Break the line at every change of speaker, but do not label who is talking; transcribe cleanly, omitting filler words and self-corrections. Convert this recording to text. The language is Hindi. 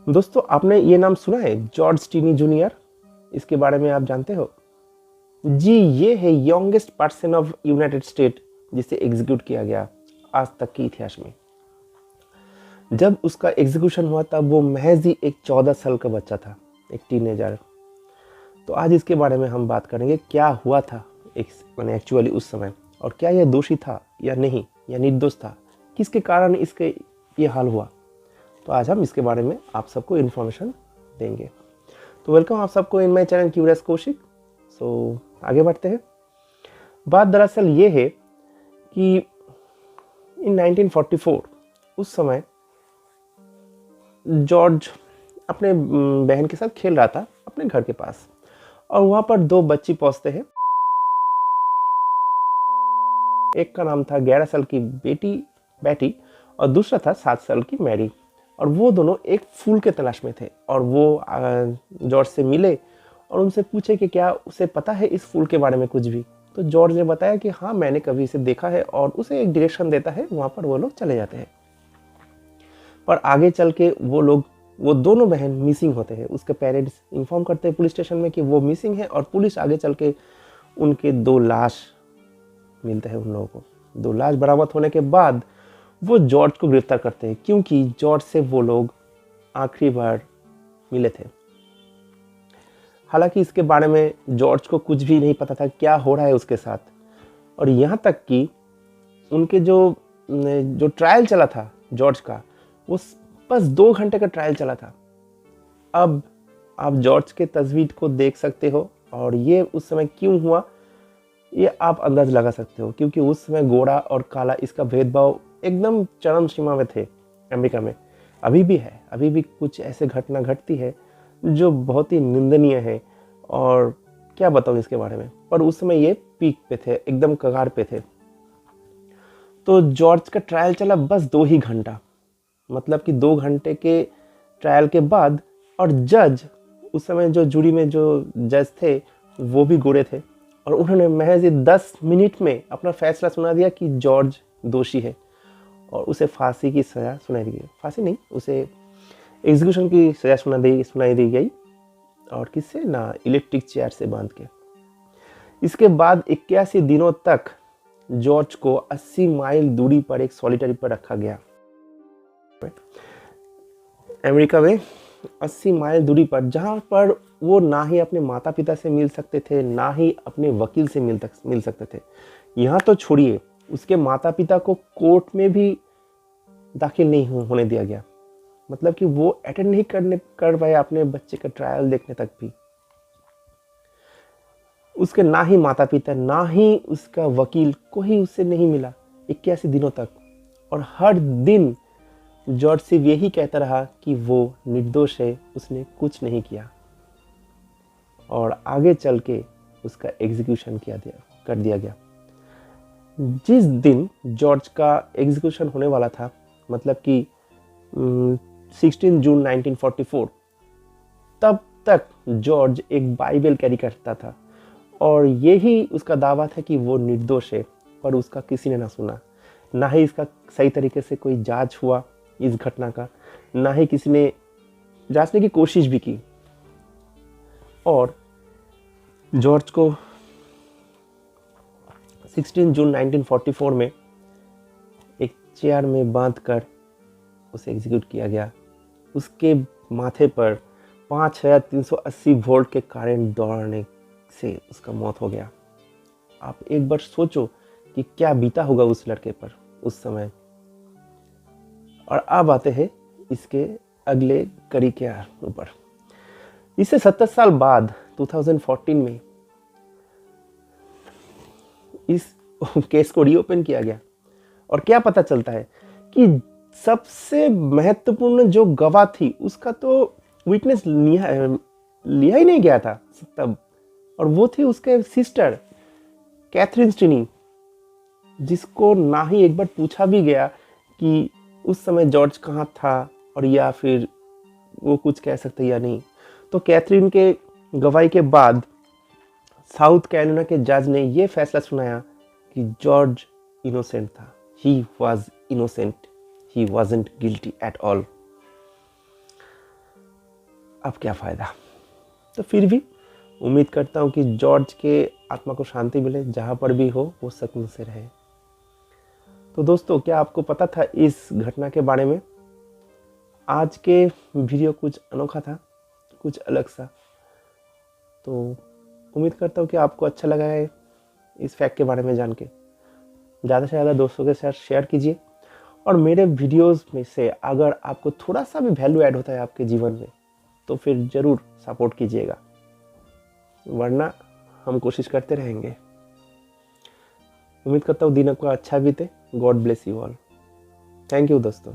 दोस्तों, आपने ये नाम सुना है, जॉर्ज टीनी जूनियर? इसके बारे में आप जानते हो? जी, ये है youngest person of United state जिसे एग्जीक्यूट किया गया आज तक के इतिहास में। जब उसका एग्जीक्यूशन हुआ तब वो महज ही एक 14 साल का बच्चा था, एक टीनेजर। तो आज इसके बारे में हम बात करेंगे, क्या हुआ था मैंने एक्चुअली उस समय, और क्या यह दोषी था या नहीं, या निर्दोष था, किसके कारण इसके ये हाल हुआ। तो आज हम इसके बारे में आप सबको इन्फॉर्मेशन देंगे। तो वेलकम आप सबको in my channel curious Kaushik. So आगे बढ़ते हैं। बात दरअसल ये है कि इन 1944 उस समय जॉर्ज अपने बहन के साथ खेल रहा था अपने घर के पास, और वहाँ पर दो बच्ची पहुँचते हैं। एक का नाम था 11 साल की बैटी और दूसरा था 7 साल की मैरी। और वो दोनों एक फूल के तलाश में थे, और वो जॉर्ज से मिले और उनसे पूछे कि क्या उसे पता है इस फूल के बारे में कुछ भी। तो जॉर्ज ने बताया कि हाँ, मैंने कभी इसे देखा है, और उसे एक डायरेक्शन देता है, वहाँ पर वो लोग चले जाते हैं। पर आगे चल के वो दोनों बहन मिसिंग होते हैं। उसके पेरेंट्स इन्फॉर्म करते हैं पुलिस स्टेशन में कि वो मिसिंग है, और पुलिस आगे चल के उनके 2 लाश मिलते हैं उन लोगों को। 2 लाश बरामद होने के बाद वो जॉर्ज को गिरफ्तार करते हैं, क्योंकि जॉर्ज से वो लोग आखिरी बार मिले थे। हालांकि इसके बारे में जॉर्ज को कुछ भी नहीं पता था क्या हो रहा है उसके साथ। और यहाँ तक कि उनके जो ट्रायल चला था जॉर्ज का, वो बस 2 घंटे का ट्रायल चला था। अब आप जॉर्ज के तस्वीर को देख सकते हो, और ये उस समय क्यों हुआ ये आप अंदाज लगा सकते हो, क्योंकि उस समय गोरा और काला इसका भेदभाव एकदम चरम सीमा में थे अमेरिका में। अभी भी है, अभी भी कुछ ऐसे घटना घटती है जो बहुत ही निंदनीय है, और क्या बताऊँ इसके बारे में। पर उस समय ये पीक पे थे, एकदम कगार पे थे। तो जॉर्ज का ट्रायल चला बस 2 ही घंटा, मतलब कि 2 घंटे के ट्रायल के बाद, और जज उस समय जो जूरी में जो जज थे वो भी गोरे थे, और उन्होंने महज 10 मिनट में अपना फैसला सुना दिया कि जॉर्ज दोषी है, और उसे फांसी की सज़ा सुनाई दी गई। फांसी नहीं, उसे एग्जीक्यूशन की सज़ा सुनाई दी गई। और किससे ना, इलेक्ट्रिक चेयर से बांध के। इसके बाद 81 दिनों तक जॉर्ज को 80 माइल दूरी पर एक सॉलिटरी पर रखा गया। अमेरिका में 80 माइल दूरी पर, जहाँ पर वो ना ही अपने माता पिता से मिल सकते थे, ना ही अपने वकील से मिल सकते थे। यहाँ तो छोड़िए, उसके माता पिता को कोर्ट में भी दाखिल नहीं होने दिया गया। मतलब कि वो अटेंड नहीं कर पाए अपने बच्चे का ट्रायल देखने तक भी। उसके ना ही माता पिता, ना ही उसका वकील, कोई उससे नहीं मिला 81 दिनों तक। और हर दिन जॉर्ज सिर्फ यही कहता रहा कि वो निर्दोष है, उसने कुछ नहीं किया। और आगे चल के उसका एग्जीक्यूशन कर दिया गया। जिस दिन जॉर्ज का एग्जीक्यूशन होने वाला था, मतलब कि 16 जून 1944, तब तक जॉर्ज एक बाइबल कैरी करता था, और यही उसका दावा था कि वो निर्दोष है। पर उसका किसी ने ना सुना, ना ही इसका सही तरीके से कोई जांच हुआ इस घटना का, ना ही किसी ने जांचने की कोशिश भी की। और जॉर्ज को 16 जून 1944 में एक चेयर में बांधकर उसे एग्जीक्यूट किया गया। उसके माथे पर 5380 वोल्ट के करंट दौड़ने से उसका मौत हो गया। आप एक बार सोचो कि क्या बीता होगा उस लड़के पर उस समय। और अब आते हैं इसके अगले कड़ी के ऊपर। इससे 70 साल बाद 2014 में इस केस को रीओपन किया गया, और क्या पता चलता है कि सबसे महत्वपूर्ण जो गवाह थी उसका तो विटनेस लिया ही नहीं गया था तब, और वो थी उसके सिस्टर कैथरीन स्टीनी, जिसको ना ही एक बार पूछा भी गया कि उस समय जॉर्ज कहाँ था, और या फिर वो कुछ कह सकते या नहीं। तो कैथरीन के गवाही के बाद साउथ कैरोलिना के जज ने यह फैसला सुनाया कि जॉर्ज इनोसेंट था। He was innocent, he wasn't guilty at all. अब क्या फ़ायदा। तो फिर भी उम्मीद करता हूँ कि जॉर्ज के आत्मा को शांति मिले, जहाँ पर भी हो वो सुकून से रहे। तो दोस्तों, क्या आपको पता था इस घटना के बारे में? आज के वीडियो कुछ अनोखा था, कुछ अलग सा। तो उम्मीद करता हूँ कि आपको अच्छा लगा है इस फैक्ट के बारे में जान के। ज़्यादा से ज़्यादा दोस्तों के साथ शेयर कीजिए, और मेरे वीडियोस में से अगर आपको थोड़ा सा भी वैल्यू ऐड होता है आपके जीवन में, तो फिर ज़रूर सपोर्ट कीजिएगा, वरना हम कोशिश करते रहेंगे। उम्मीद करता हूँ दिन आपका अच्छा बीते। God bless you all. Thank you दोस्तों।